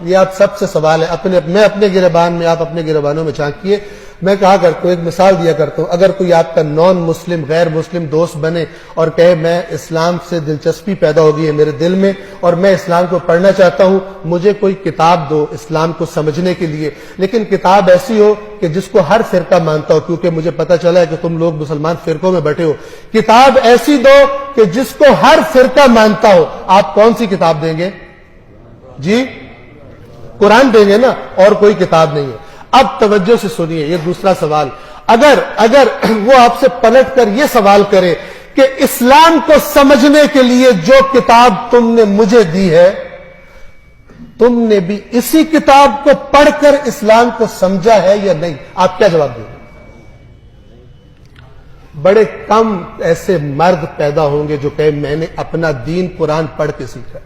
یہ آپ سب سے سوال ہے، میں اپنے گریبان میں، آپ اپنے گریبانوں میں جھانکیے۔ میں کہا کرتا ہوں، ایک مثال دیا کرتا ہوں، اگر کوئی آپ کا نان مسلم غیر مسلم دوست بنے اور کہے میں اسلام سے دلچسپی پیدا ہو گئی ہے میرے دل میں اور میں اسلام کو پڑھنا چاہتا ہوں، مجھے کوئی کتاب دو اسلام کو سمجھنے کے لیے، لیکن کتاب ایسی ہو کہ جس کو ہر فرقہ مانتا ہو، کیونکہ مجھے پتا چلا ہے کہ تم لوگ مسلمان فرقوں میں بیٹھے ہو، کتاب ایسی دو کہ جس کو ہر فرقہ مانتا ہو۔ آپ کون سی کتاب دیں گے؟ جی قرآن دیں گے نا، اور کوئی کتاب نہیں ہے۔ اب توجہ سے سنیے، یہ دوسرا سوال، اگر وہ آپ سے پلٹ کر یہ سوال کرے کہ اسلام کو سمجھنے کے لیے جو کتاب تم نے مجھے دی ہے، تم نے بھی اسی کتاب کو پڑھ کر اسلام کو سمجھا ہے یا نہیں؟ آپ کیا جواب دیں گے؟ بڑے کم ایسے مرد پیدا ہوں گے جو کہے میں نے اپنا دین قرآن پڑھ کے سیکھا۔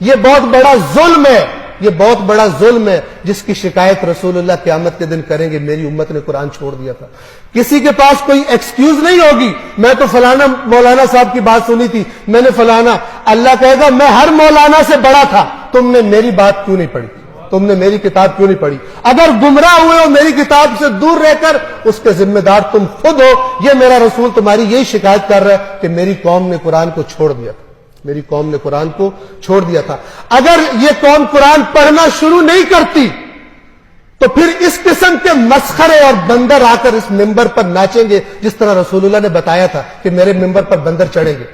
یہ بہت بڑا ظلم ہے، یہ بہت بڑا ظلم ہے جس کی شکایت رسول اللہ قیامت کے دن کریں گے، میری امت نے قرآن چھوڑ دیا تھا۔ کسی کے پاس کوئی ایکسکیوز نہیں ہوگی، میں تو فلانا مولانا صاحب کی بات سنی تھی، میں نے فلانا، اللہ کہے گا میں ہر مولانا سے بڑا تھا، تم نے میری بات کیوں نہیں پڑھی، تم نے میری کتاب کیوں نہیں پڑھی؟ اگر گمراہ ہوئے ہو میری کتاب سے دور رہ کر، اس کے ذمہ دار تم خود ہو۔ یہ میرا رسول تمہاری یہی شکایت کر رہا ہے کہ میری قوم نے قرآن کو چھوڑ دیا تھا، میری قوم نے قرآن کو چھوڑ دیا تھا۔ اگر یہ قوم قرآن پڑھنا شروع نہیں کرتی تو پھر اس قسم کے مسخرے اور بندر آ کر اس ممبر پر ناچیں گے، جس طرح رسول اللہ نے بتایا تھا کہ میرے ممبر پر بندر چڑھیں گے،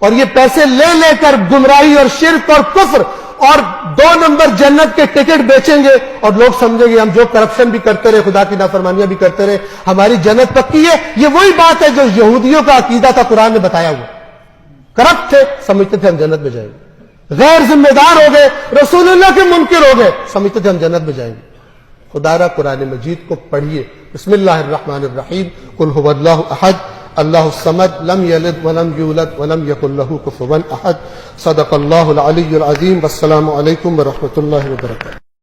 اور یہ پیسے لے لے کر گمراہی اور شرک اور کفر اور 2 نمبر جنت کے ٹکٹ بیچیں گے، اور لوگ سمجھیں گے ہم جو کرپشن بھی کرتے رہے، خدا کی نافرمانیاں بھی کرتے رہے، ہماری جنت پکی ہے۔ یہ وہی بات ہے جو یہودیوں کا عقیدہ تھا، قرآن نے بتایا ہوا، کرپٹ تھے، سمجھتے تھے ہم جنت میں جائیں گے، غیر ذمہ دار ہو گئے، رسول اللہ کے منکر ہو گئے، سمجھتے تھے ہم جنت میں جائیں گے۔ خدا را قرآن مجید کو پڑھیے۔ بسم اللہ الرحمن الرحیم، قل هو اللہ احد اللہ الصمد لم یلد ولم یولد ولم یکن له کفوا احد۔ صدق اللہ العلی العظیم۔ والسلام علیکم ورحمۃ اللہ وبرکاتہ۔